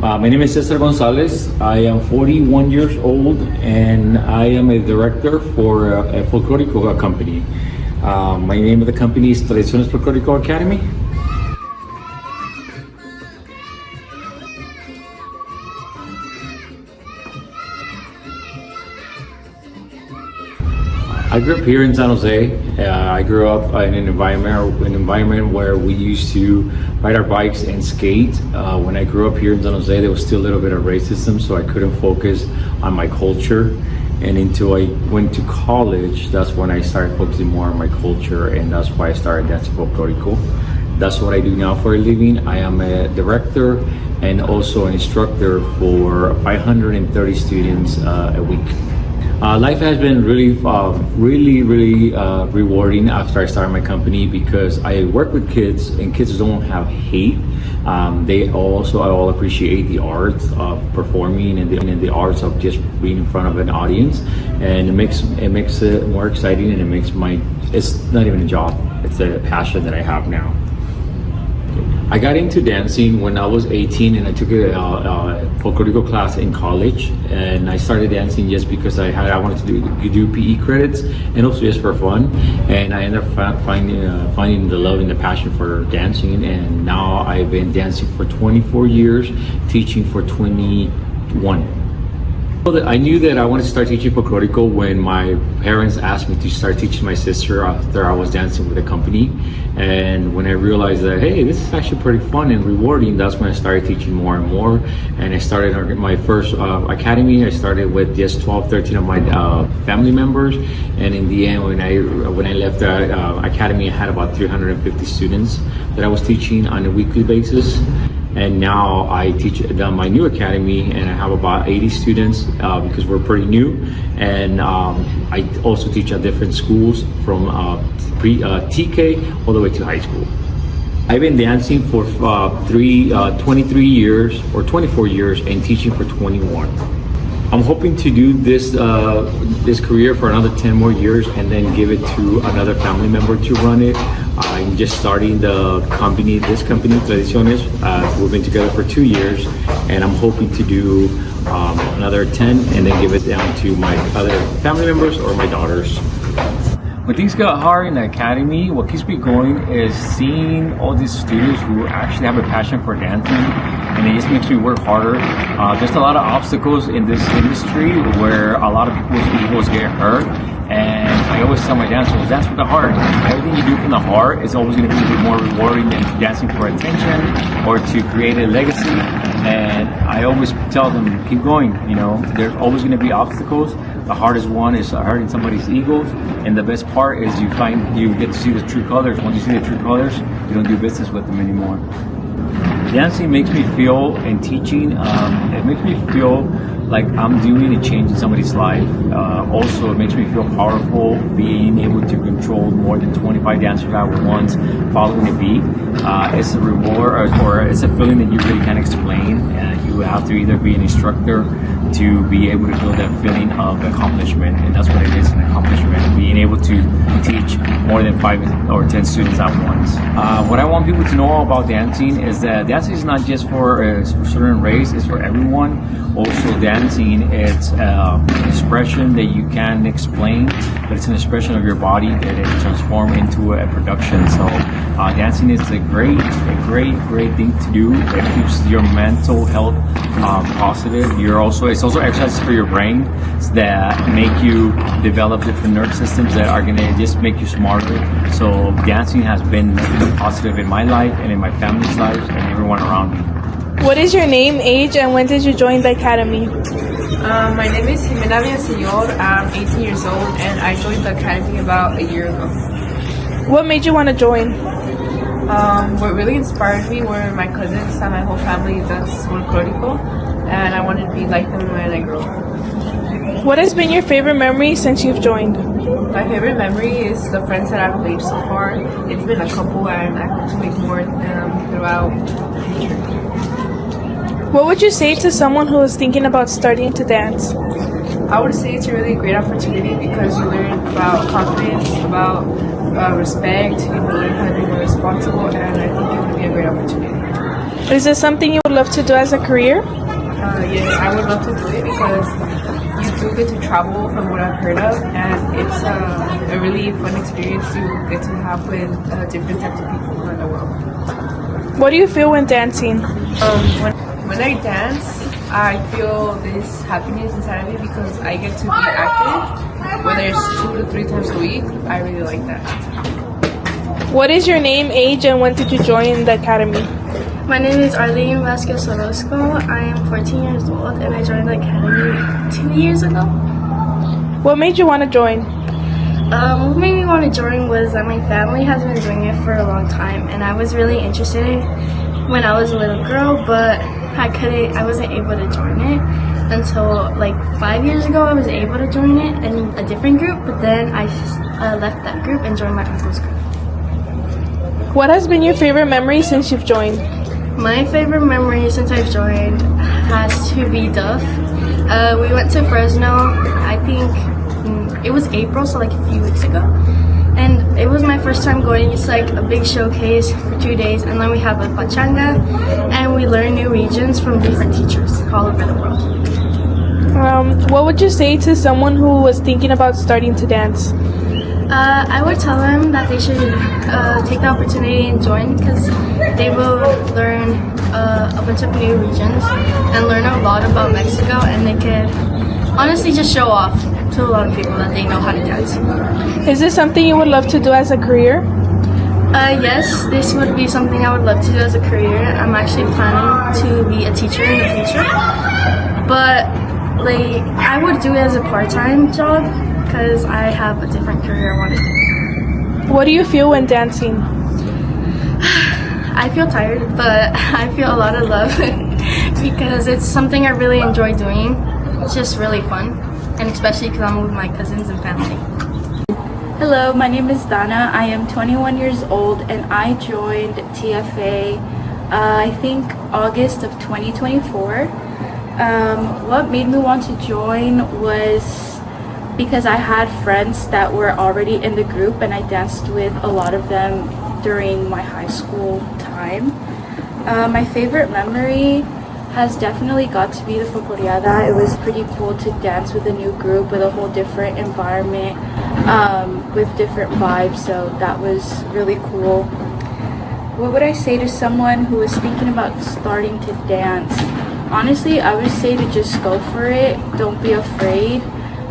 My name is Cesar Gonzalez. I am 41 years old and I am a director for a folklorico company. My name of the company is Tradiciones Folklorico Academy. I grew up here in San Jose. I grew up in an environment where we used to ride our bikes and skate. When I grew up here in San Jose, there was still a little bit of racism, so I couldn't focus on my culture. And until I went to college, that's when I started focusing more on my culture, and that's why I started dancing folklorico. That's what I do now for a living. I am a director and also an instructor for 530 students a week. Life has been really rewarding after I started my company because I work with kids and kids don't have hate. They also all appreciate the arts of performing and the arts of just being in front of an audience, and it makes it more exciting, and it's not even a job, it's a passion that I have now. I got into dancing when I was 18 and I took a folklorico class in college, and I started dancing just because I wanted to do PE credits and also just for fun, and I ended up finding the love and the passion for dancing, and now I've been dancing for 24 years, teaching for 21. I knew that I wanted to start teaching folklorico when my parents asked me to start teaching my sister after I was dancing with the company. And when I realized that, hey, this is actually pretty fun and rewarding, that's when I started teaching more and more. And I started my first academy. I started with just 12, 13 of my family members. And in the end, when I left the academy, I had about 350 students that I was teaching on a weekly basis. And now I teach my new academy, and I have about 80 students because we're pretty new. And I also teach at different schools from TK all the way to high school. I've been dancing for 23 years or 24 years and teaching for 21. I'm hoping to do this career for another 10 more years and then give it to another family member to run it. I'm just starting this company, Tradiciones. We've been together for 2 years, and I'm hoping to do another 10 and then give it down to my other family members or my daughters. When things got hard in the academy, what keeps me going is seeing all these students who actually have a passion for dancing, and it just makes me work harder. There's a lot of obstacles in this industry where a lot of people's egos get hurt, and I always tell my dancers, dance with the heart. Everything you do from the heart is always going to be a bit more rewarding than dancing for attention or to create a legacy. And I always tell them, keep going. You know, there's always going to be obstacles. The hardest one is hurting somebody's egos, and the best part is you get to see the true colors. Once you see the true colors, you don't do business with them anymore. Dancing makes me feel, and teaching, it makes me feel like I'm doing a change in somebody's life. Also, it makes me feel powerful being able to control more than 25 dancers at once, following a beat. It's a reward, or it's a feeling that you really can't explain. You have to either be an instructor to be able to feel that feeling of accomplishment, and that's what it is, an accomplishment, being able to teach more than 5 or 10 students at once. What I want people to know about dancing is that dancing is not just for a certain race, it's for everyone. Also, dancing, it's an expression that you can't explain, but it's an expression of your body that it transforms into a production. So dancing is a great thing to do. It keeps your mental health positive. It's also exercises for your brain that make you develop different nerve systems that are going to just make you smarter. So dancing has been positive in my life and in my family's life and everyone around me. What is your name, age, and when did you join the academy? My name is Jimena Villaseñor. I'm 18 years old, and I joined the academy about a year ago. What made you want to join? What really inspired me were my cousins and my whole family does folklorico, and I wanted to be like them when I grew up. What has been your favorite memory since you've joined? My favorite memory is the friends that I've made so far. It's been a couple, and I hope to make more throughout the future. What would you say to someone who is thinking about starting to dance? I would say it's a really great opportunity because you learn about confidence, about respect, you learn how to be more responsible, and I think it would be a great opportunity. Is this something you would love to do as a career? Yes, I would love to do it because you do get to travel from what I've heard of, and it's a really fun experience you get to have with different types of people around the world. What do you feel when dancing? When I dance, I feel this happiness inside of me because I get to be active, whether it's 2 to 3 times a week. I really like that. What is your name, age, and when did you join the academy? My name is Arlene Vasquez Orozco. I am 14 years old and I joined the academy 2 years ago. What made you want to join? What made me want to join was that my family has been doing it for a long time and I was really interested in it when I was a little girl, but I wasn't able to join it until like 5 years ago. I was able to join it in a different group, but then I left that group and joined my uncle's group. What has been your favorite memory since you've joined? My favorite memory since I've joined has to be Duff. We went to Fresno, I think it was April, so like a few weeks ago. And it was my first time going. It's like a big showcase for 2 days, and then we have a pachanga, and we learn new regions from different teachers all over the world. What would you say to someone who was thinking about starting to dance? I would tell them that they should take the opportunity and join because they will learn a bunch of new regions and learn a lot about Mexico, and they could honestly just show off to a lot of people that they know how to dance. Is this something you would love to do as a career? Yes, this would be something I would love to do as a career. I'm actually planning to be a teacher in the future, but like I would do it as a part-time job because I have a different career I want to do. What do you feel when dancing? I feel tired, but I feel a lot of love because it's something I really enjoy doing. It's just really fun, and especially because I'm with my cousins and family. Hello, my name is Dana. I am 21 years old and I joined TFA I think August of 2024. What made me want to join was because I had friends that were already in the group and I danced with a lot of them during my high school time. My favorite memory has definitely got to be the Focoriada. It was pretty cool to dance with a new group with a whole different environment, with different vibes, so that was really cool. What would I say to someone who is thinking about starting to dance? Honestly, I would say to just go for it. Don't be afraid.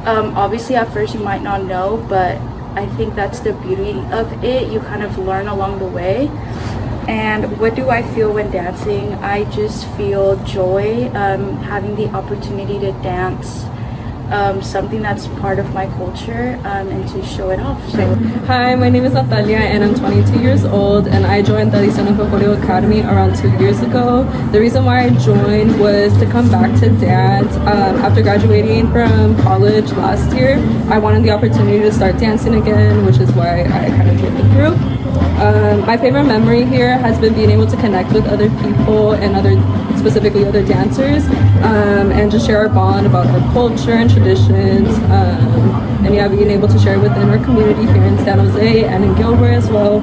Obviously at first you might not know, but I think that's the beauty of it. You kind of learn along the way. And what do I feel when dancing? I just feel joy, having the opportunity to dance, something that's part of my culture, and to show it off. So. Hi, my name is Natalia and I'm 22 years old and I joined the Tradicional Folklore Academy around 2 years ago. The reason why I joined was to come back to dance. After graduating from college last year, I wanted the opportunity to start dancing again, which is why I kind of joined the group. My favorite memory here has been being able to connect with other people and specifically other dancers, and just share our bond about our culture and traditions, and yeah, being able to share within our community here in San Jose and in Gilbert as well.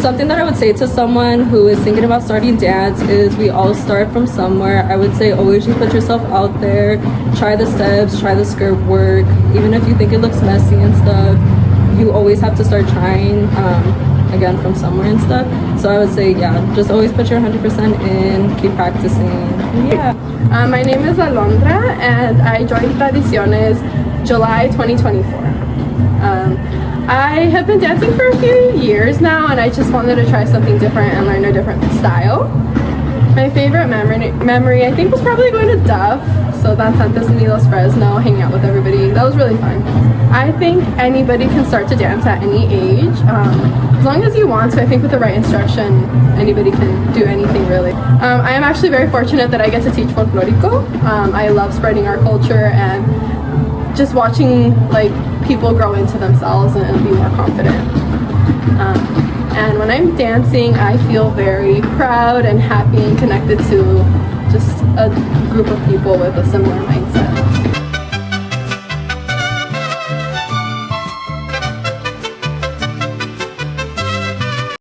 Something that I would say to someone who is thinking about starting dance is we all start from somewhere. I would say always just put yourself out there, try the steps, try the skirt work, even if you think it looks messy and stuff. You always have to start trying, again, from somewhere and stuff. So I would say, yeah, just always put your 100% in, keep practicing. Yeah. My name is Alondra and I joined Tradiciones July 2024. I have been dancing for a few years now and I just wanted to try something different and learn a different style. My favorite memory I think was probably going to Duff. So that's at Dos Unidos Fresno, hanging out with everybody. That was really fun. I think anybody can start to dance at any age. As long as you want to, I think with the right instruction, anybody can do anything really. I am actually very fortunate that I get to teach folklorico. I love spreading our culture and just watching like people grow into themselves and be more confident. And when I'm dancing, I feel very proud and happy and connected to just a group of people with a similar mindset.